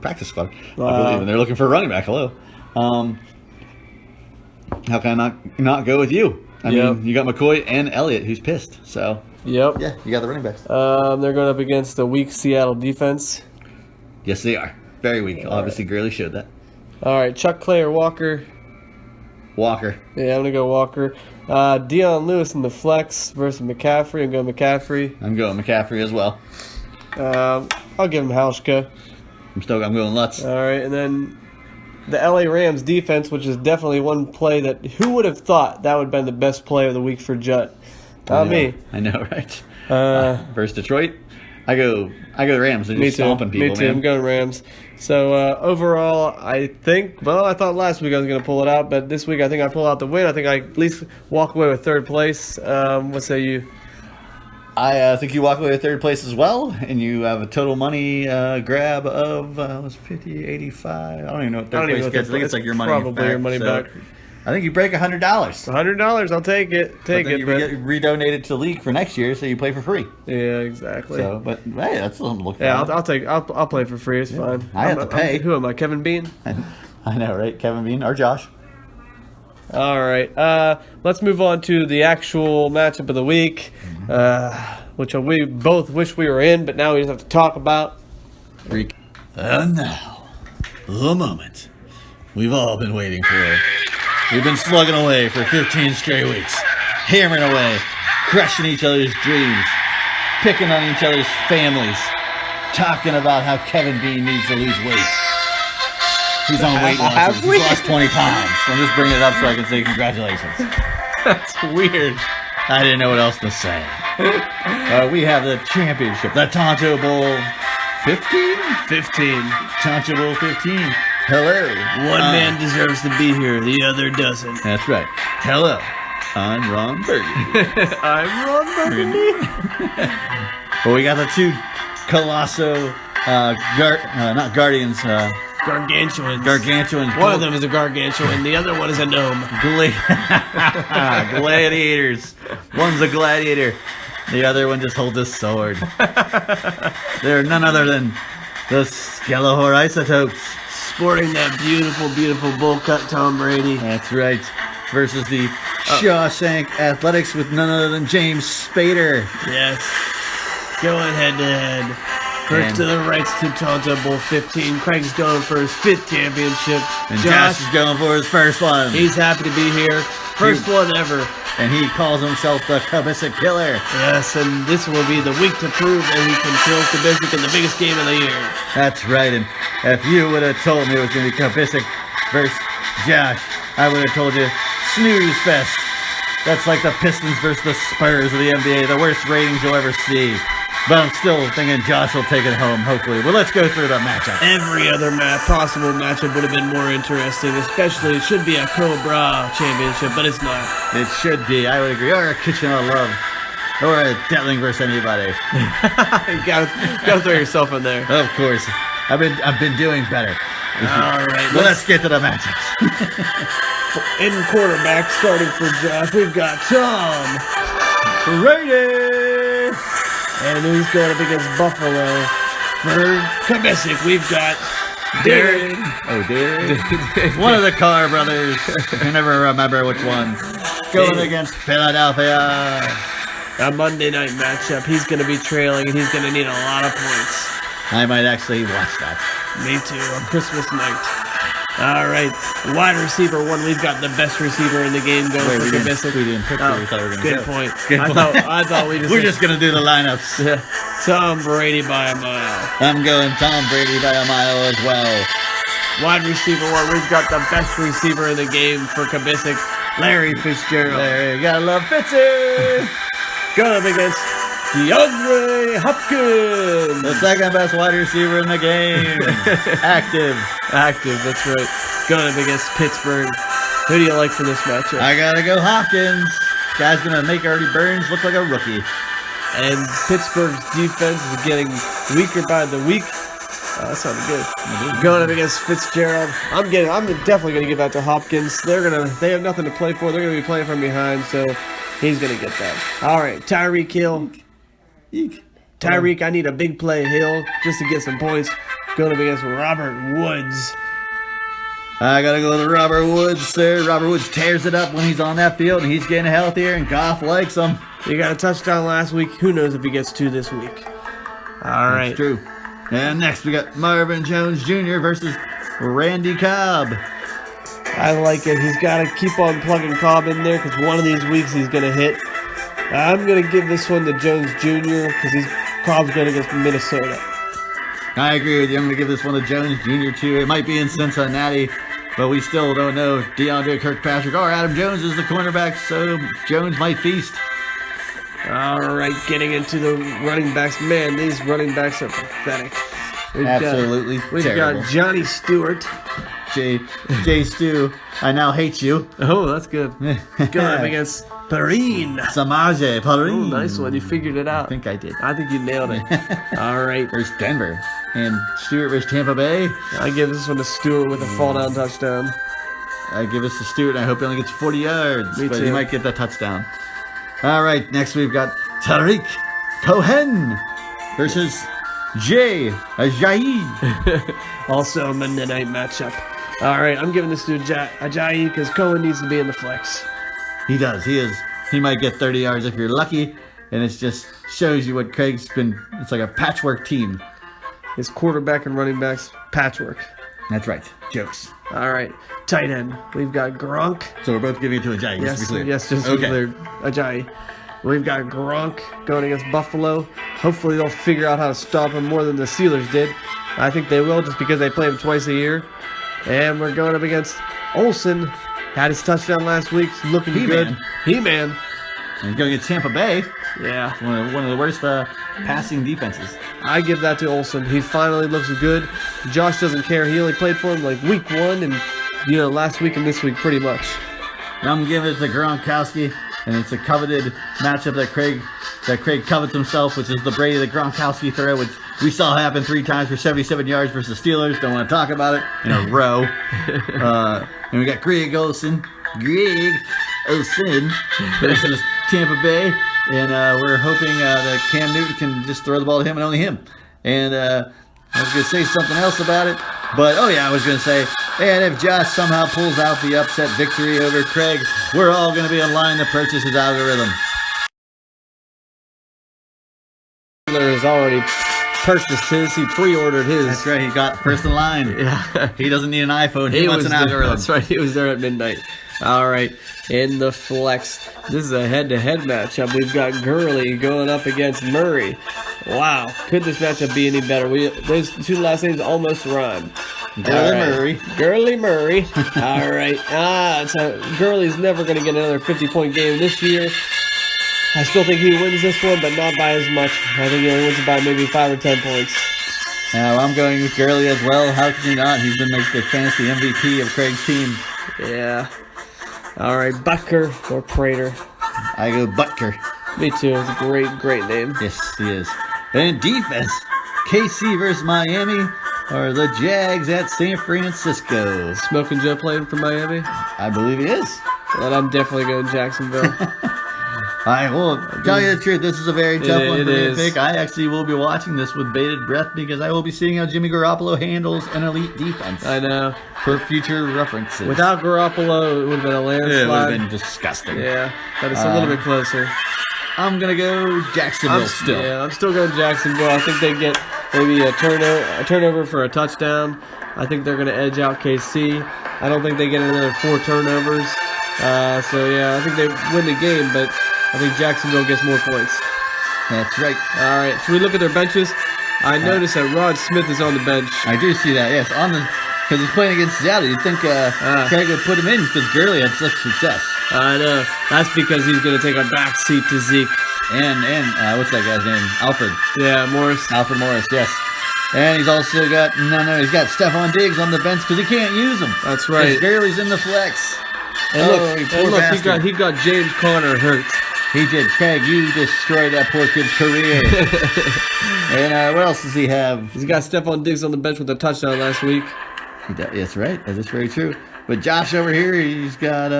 practice squad, I believe, and they're looking for a running back. Hello. How can I not go with you? I mean, you got McCoy and Elliott, who's pissed. So Yep. yeah, you got the running backs. They're going up against a weak Seattle defense. Yes, they are very weak. Obviously, Gurley showed that. All right, Chuck Clay or Walker? Walker. Yeah, I'm going to go Walker. Deion Lewis in the flex versus McCaffrey. I'm going McCaffrey. I'm going McCaffrey as well. I'll give him Hauschka. I'm going Lutz. All right, and then the LA Rams defense, which is definitely one play that who would have thought that would have been the best play of the week for Jutt? Not me. I know, right? Versus Detroit, I go the Rams. They're just stomping people, Me too. man. I'm going Rams. So overall, I thought last week I was going to pull it out, but this week I think I pull out the win. I think I at least walk away with third place. What say you? I think you walk away with third place as well, and you have a total money grab of was 50, 85. I don't even know what third place gets. I think it's like your money probably back. your money back. I think you break $100. $100, I'll take it. You get redonate it to the league for next year, so you play for free. Yeah, exactly. So, but hey, that's something to look for. Yeah, I'll play for free. It's fine. I have to pay. Who am I? Kevin Bean? I know, right? Kevin Bean or Josh. All right. Let's move on to the actual matchup of the week, which we both wish we were in, but now we just have to talk about. And now, the moment we've all been waiting for. We've been slugging away for 15 straight weeks, hammering away, crushing each other's dreams, picking on each other's families, talking about how Kevin Bean needs to lose weight. He's on weight loss. He's lost 20 pounds. I'm just bringing it up so I can say congratulations. That's weird. I didn't know what else to say. We have the championship, the Tonto Bowl 15? 15. Tonto Bowl 15. Hello. One man deserves to be here, the other doesn't. That's right. Hello. I'm Ron Burgundy. I'm Ron Burgundy. Well, we got the two Colosso, not Guardians, Gargantuans. One of them is a gargantuan, the other one is a gnome. Gladiators. One's a gladiator. The other one just holds a sword. They're none other than the Skellohor Isotopes. Sporting that beautiful, beautiful bowl cut Tom Brady. That's right. Versus the Shawshank Athletics with none other than James Spader. Yes. Going head to head. First to the rights to Tonto Bowl 15. Craig's going for his 5th championship. And Josh is going for his first one. He's happy to be here. First one ever. And he calls himself the Kabisik Killer. Yes, and this will be the week to prove that he can kill Kabisik in the biggest game of the year. That's right, and if you would have told me it was going to be Kabisik versus Josh, I would have told you snooze fest. That's like the Pistons versus the Spurs of the NBA, the worst ratings you'll ever see. But I'm still thinking Josh will take it home, hopefully. Well, let's go through the matchup. Every other possible matchup would have been more interesting, especially it should be a Cobra championship, but it's not. It should be, I would agree. Or a Kitchen of Love. Or a Detling versus anybody. You gotta throw yourself in there. Of course. I've been doing better. All right. Well, let's get to the matchups. In quarterback, starting for Josh, we've got Tom Brady. And who's going up against Buffalo? For Kabisic, we've got Darren. Oh, Darren. One of the Carr brothers. I can never remember which one. Going against Philadelphia. A Monday night matchup. He's going to be trailing, and he's going to need a lot of points. I might actually watch that. Me too, on Christmas night. All right, wide receiver one. We've got the best receiver in the game going for Kabisic. We didn't pick where we thought we were going to Good go. point. Good point. I thought we just... We're just going to do the lineups. Yeah. Tom Brady by a mile. I'm going Tom Brady by a mile as well. Wide receiver one. We've got the best receiver in the game for Kabisic, Larry Fitzgerald. There, you gotta love Fitzy. Going up against DeAndre Hopkins. The second best wide receiver in the game. Active. That's right. Going up against Pittsburgh. Who do you like for this matchup? I gotta go Hopkins. Guy's gonna make Artie Burns look like a rookie. And Pittsburgh's defense is getting weaker by the week. That sounded good. Going up against Fitzgerald. I'm definitely gonna give that to Hopkins. They have nothing to play for. They're gonna be playing from behind, so he's gonna get that. All right, Tyreek Hill. Tyreek, I need a big play, Hill, just to get some points. Going up against Robert Woods. I gotta go with Robert Woods, sir. Robert Woods tears it up when he's on that field, and he's getting healthier, and Goff likes him. He got a touchdown last week. Who knows if he gets two this week? All right. That's true. And next we got Marvin Jones Jr. versus Randy Cobb. I like it. He's got to keep on plugging Cobb in there because one of these weeks he's going to hit. I'm going to give this one to Jones Jr. because Cobb's going against Minnesota. I agree with you. I'm going to give this one to Jones Jr. too. It might be in Cincinnati, but we still don't know. DeAndre Kirkpatrick or Adam Jones is the cornerback, so Jones might feast. All right, getting into the running backs. Man, these running backs are pathetic. We've terrible. got Johnny Stewart. Jay Stu, I now hate you. Oh, that's good. Going up against Perrine. Samaje Perrine. Oh, nice one. You figured it out. I think I did. I think you nailed it. All right. There's Denver. And Stewart versus Tampa Bay. I give this one to Stewart with a fall-down touchdown. I give this to Stewart, and I hope he only gets 40 yards. Me but too. he might get that touchdown. All right, next we've got Tariq Cohen versus Jay Ajayi. Also a Monday night matchup. All right, I'm giving this to Ajayi because Cohen needs to be in the flex. He does. He might get 30 yards if you're lucky, and it just shows you what Craig's been. It's like a patchwork team. His quarterback and running backs patchwork. That's right. Jokes. All right, tight end. We've got Gronk. So we're both giving it to Ajayi. Yes, just to be clear. Ajayi. We've got Gronk going against Buffalo. Hopefully they'll figure out how to stop him more than the Steelers did. I think they will just because they play him twice a year. And we're going up against Olsen. Had his touchdown last week. He's looking good. He-Man. And he's going against Tampa Bay. Yeah. One of the worst passing defenses. I give that to Olsen. He finally looks good. Josh doesn't care. He only played for him like week 1 and last week and this week pretty much. I'm giving it to Gronkowski, and it's a coveted matchup that Craig covets himself, which is the Brady the Gronkowski throw, which we saw happen 3 times for 77 yards versus Steelers. Don't want to talk about it in a row. And we got Greg Olsen versus Tampa Bay, and we're hoping that Cam Newton can just throw the ball to him and only him. And I was going to say something else about it, but I was going to say, and if Josh somehow pulls out the upset victory over Craig, we're all going to be in line to purchase his algorithm. Taylor has already purchased his. He pre-ordered his. That's right. He got first in line. Yeah. He doesn't need an iPhone. He wants an algorithm. That's right. He was there at midnight. All right. In the flex, this is a head-to-head matchup. We've got Gurley going up against Murray. Wow. Could this matchup be any better? Those two last names almost rhyme. Gurley Murray. All right. Gurley's never going to get another 50-point game this year. I still think he wins this one, but not by as much. I think he only wins it by maybe 5 or 10 points. Now I'm going with Gurley as well. How can he not? He's been like the fantasy MVP of Craig's team. Yeah. All right, Butker or Prater. I go Butker. Me too. It's a great name. Yes, he is. And defense, KC versus Miami, or the Jags at San Francisco. Smoking Joe playing for Miami? I believe he is. Well, I'm definitely going Jacksonville. I will tell you the truth. This is a very tough one for me to is. pick. I actually will be watching this with bated breath because I will be seeing how Jimmy Garoppolo handles an elite defense. I know. For future references. Without Garoppolo, it would have been a landslide. it would have been disgusting. Yeah, but it's a little bit closer. I'm going to go Jacksonville still. Yeah, I'm still going Jacksonville. I think they get maybe a turnover for a touchdown. I think they're going to edge out KC. I don't think they get another 4 turnovers. So, yeah, I think they win the game, but I think Jacksonville gets more points. That's right. All right, should we look at their benches? I noticed that Rod Smith is on the bench. I do see that, yes. Because he's playing against Seattle. You'd think Craig would put him in because Gurley had such success. I know. That's because he's going to take a back seat to Zeke. And what's that guy's name? Alfred. Yeah, Morris. Alfred Morris, yes. And he's also got, he's got Stephon Diggs on the bench because he can't use him. That's right. Gurley's in the flex. And look, he got James Conner hurt. He did. Craig, you destroyed that poor kid's career. And what else does he have? He's got Stephon Diggs on the bench with a touchdown last week. That's right. That's very true. But Josh over here, he's got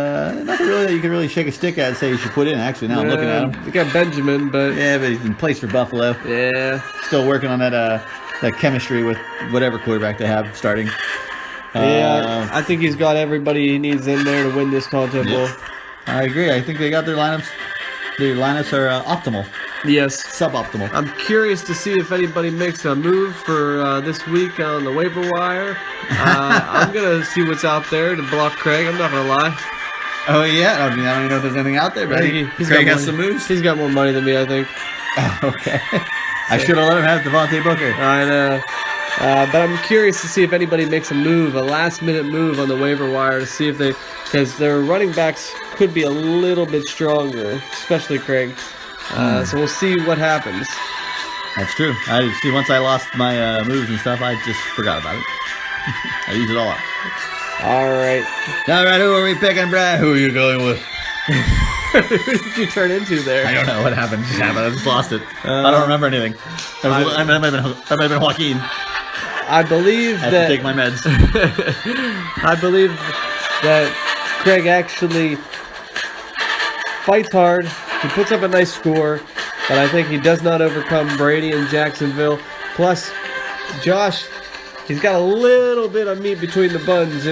nothing really that you can really shake a stick at and say you should put in. Actually, now I'm looking at him. You got Benjamin, but he's in place for Buffalo. Yeah, still working on that chemistry with whatever quarterback they have starting. Yeah, I think he's got everybody he needs in there to win this Tonto Bowl. I agree. I think they got their lineups. Their lineups are optimal. Yes. Suboptimal. I'm curious to see if anybody makes a move for this week on the waiver wire. I'm going to see what's out there to block Craig. I'm not going to lie. Oh, yeah? I don't even know if there's anything out there, but he's Craig got has some moves. He's got more money than me, I think. Okay. I should have let him have Devontae Booker. I know. But I'm curious to see if anybody makes a last-minute move on the waiver wire to see if because their running backs could be a little bit stronger, especially Craig. So we'll see what happens. That's true. Once I lost my moves and stuff, I just forgot about it. I used it all up. All right. Who are we picking, Brad? Who are you going with? Who did you turn into there? I don't know what happened. I just lost it. I don't remember anything. I might have been Joaquin. I believe I have that to take my meds. I believe that Craig actually fights hard. He puts up a nice score, but I think he does not overcome Brady and Jacksonville. Plus, Josh, he's got a little bit of meat between the buns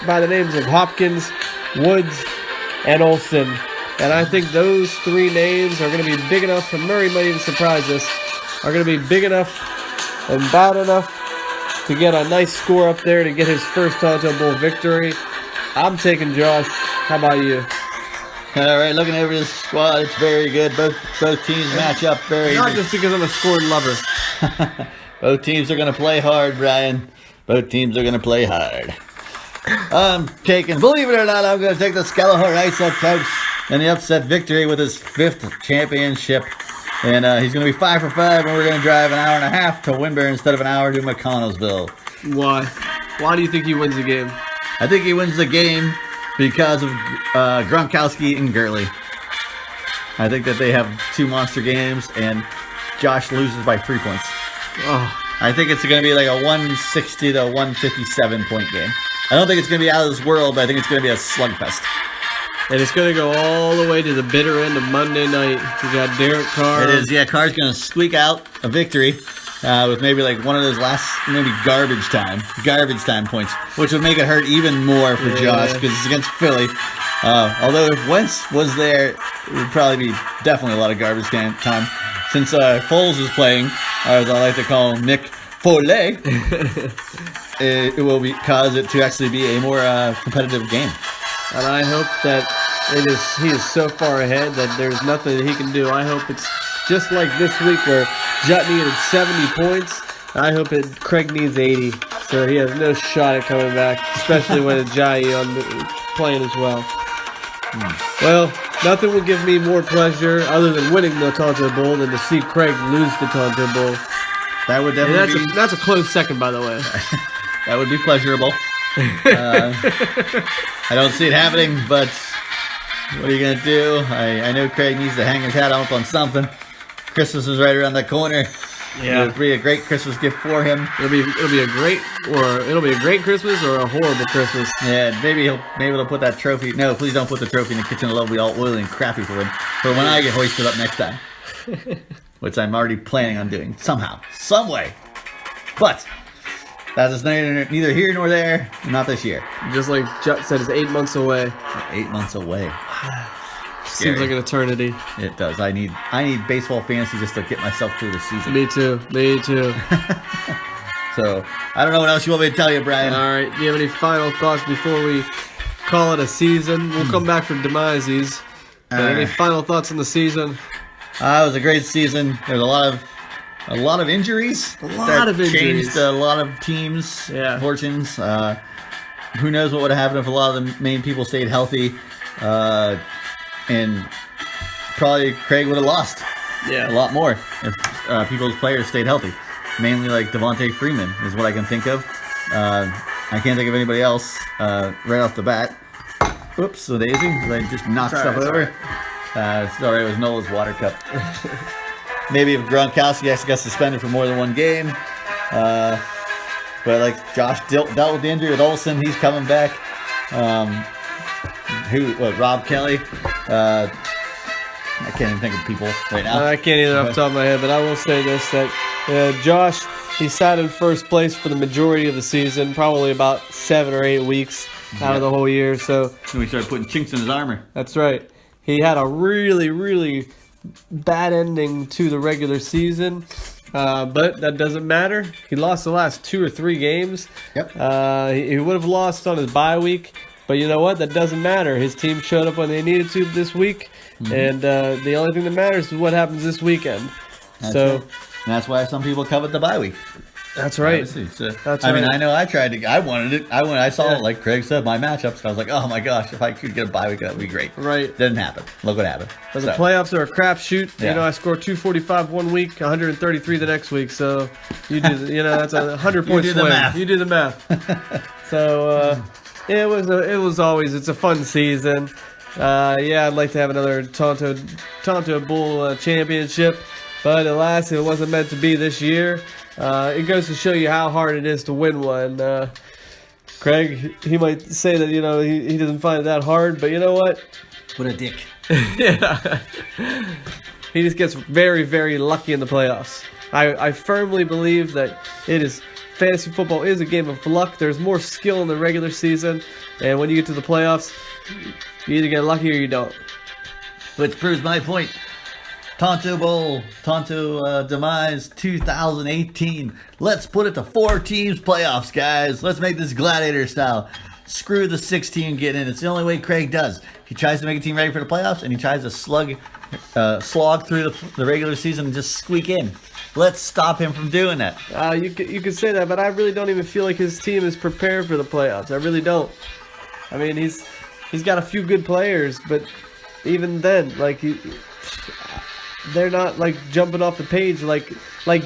by the names of Hopkins, Woods, and Olsen. And I think those 3 names are going to be big enough, and Murray might even surprise us, are going to be big enough and bad enough to get a nice score up there to get his first Tonto Bowl victory. I'm taking Josh. How about you? All right, looking over this squad, it's very good. Both teams match up very Not just because I'm a scored lover. Both teams are going to play hard, Brian. Both teams are going to play hard. I'm taking, believe it or not, I'm going to take the Skellahar Isotopes and the upset victory with his 5th championship. And he's going to be 5 for 5, and we're going to drive an hour and a half to Winburn instead of an hour to McConnellsville. Why? Why do you think he wins the game? I think he wins the game because of Gronkowski and Gurley. I think that they have 2 monster games, and Josh loses by 3 points. Oh. I think it's going to be like a 160 to 157 point game. I don't think it's going to be out of this world, but I think it's going to be a slugfest. And it's going to go all the way to the bitter end of Monday night. You got Derek Carr. It is, yeah. Carr's going to squeak out a victory with maybe like one of those last, maybe garbage time points, which would make it hurt even more for Josh because it's against Philly. Although if Wentz was there, it would probably be definitely a lot of garbage time. Since Foles is playing, as I like to call him, Nick Foley, it will cause it to actually be a more competitive game. And I hope that he is so far ahead that there's nothing that he can do. I hope it's just like this week where Jutt needed 70 points. I hope Craig needs 80, so he has no shot at coming back, especially when Ajayi playing as well. Well, nothing will give me more pleasure other than winning the Tonto Bowl than to see Craig lose the Tonto Bowl. That would definitely that's a close second, by the way. That would be pleasurable. I don't see it happening, but what are you going to do? I know Craig needs to hang his hat up on something. Christmas is right around the corner. Yeah. It'll be a great Christmas gift for him. It'll be a great Christmas or a horrible Christmas. Yeah, maybe he'll put that trophy. No, please don't put the trophy in the kitchen. It'll be all oily and crappy for him. But when I get hoisted up next time, which I'm already planning on doing somehow, some way. But that is neither here nor there. Not this year. Just like Jet said, it's 8 months away. 8 months away. Seems like an eternity. It does. I need baseball fantasy just to get myself through the season. Me too. So I don't know what else you want me to tell you, Brian. All right. Do you have any final thoughts before we call it a season? We'll come back from demises. But any final thoughts on the season? It was a great season. There's a lot of injuries. Changed a lot of teams' fortunes. Who knows what would have happened if a lot of the main people stayed healthy. And probably Craig would have lost a lot more if people's players stayed healthy. Mainly like Devontae Freeman is what I can think of. I can't think of anybody else right off the bat. Oops, so daisy. I just knocked stuff over. Sorry, it was Nola's water cup. Maybe if Gronkowski actually got suspended for more than one game. But like Josh dealt with the injury with Olsen. He's coming back. Rob Kelly. I can't even think of people right now. I can't either off the top of my head, but I will say this, that Josh, he sat in first place for the majority of the season, probably about 7 or 8 weeks out of the whole year. So we started putting chinks in his armor. That's right. He had a really, really bad ending to the regular season, but that doesn't matter. He lost the last 2 or 3 games. Yep. He would have lost on his bye week. But you know what? That doesn't matter. His team showed up when they needed to this week, and the only thing that matters is what happens this weekend. That's right. And that's why some people covet the bye week. That's right. So, that's right. I mean, I know I tried to. I wanted it. I saw it, like Craig said, my matchups. I was like, oh my gosh, if I could get a bye week, that would be great. Right. Didn't happen. Look what happened. But the playoffs are a crapshoot. Yeah. You know, I scored 245 one week, 133 the next week. So you do. That's a 100-point swing. You do the math. So. It was always it's a fun season. I'd like to have another Tonto Bull championship, but alas, it wasn't meant to be this year. It goes to show you how hard it is to win one. Craig, he might say that he doesn't find it that hard, but you know what? What a dick. Yeah, he just gets very, very lucky in the playoffs. I firmly believe that fantasy football is a game of luck. There's more skill in the regular season, and when you get to the playoffs, you either get lucky or you don't. Which proves my point. Tonto Bowl, Tonto Demise 2018. Let's put it to 4 teams playoffs, guys. Let's make this gladiator style. Screw the 6 team getting in. It's the only way Craig does. He tries to make a team ready for the playoffs, and he tries to slog through the regular season and just squeak in. Let's stop him from doing that. You could say that, but I really don't even feel like his team is prepared for the playoffs. I really don't. I mean, he's got a few good players, but even then, like they're not like jumping off the page like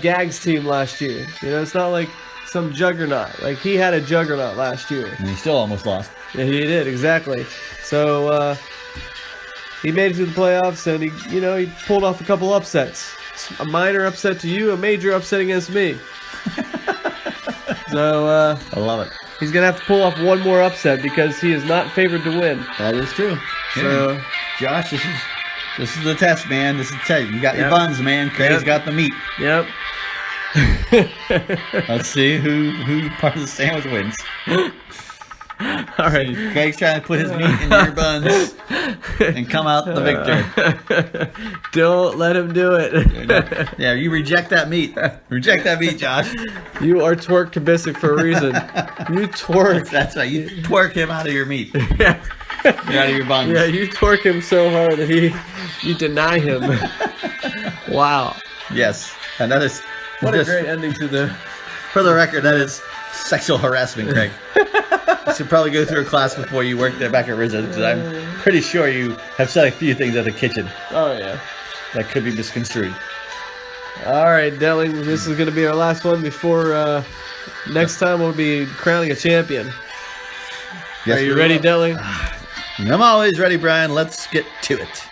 Gag's team last year. It's not like some juggernaut. Like he had a juggernaut last year, and he still almost lost. Yeah, he did exactly. So he made it to the playoffs, and he pulled off a couple upsets. A minor upset to you, a major upset against me. So I love it. He's gonna have to pull off one more upset because he is not favored to win. That is true. So, Josh, this is the test, man. This is the test. You got your buns, man. Craig's got the meat. Yep. Let's see who part of the sandwich wins. All right. Craig's trying to put his meat in your buns and come out the victor. Don't let him do it. Yeah, you reject that meat. Reject that meat, Josh. You are twerk Kabisic for a reason. You twerk. That's right. You twerk him out of your meat. Yeah. You're out of your buns. Yeah, you twerk him so hard that you deny him. Wow. Yes. And that is... What a great ending to the... For the record, that is sexual harassment, Craig. You should probably go through a class before you work there back at Rizzo, because I'm pretty sure you have said a few things at the kitchen. Oh, yeah. That could be misconstrued. All right, Delling, this is going to be our last one before next time we'll be crowning a champion. Yes, are you ready, Delling? I'm always ready, Brian. Let's get to it.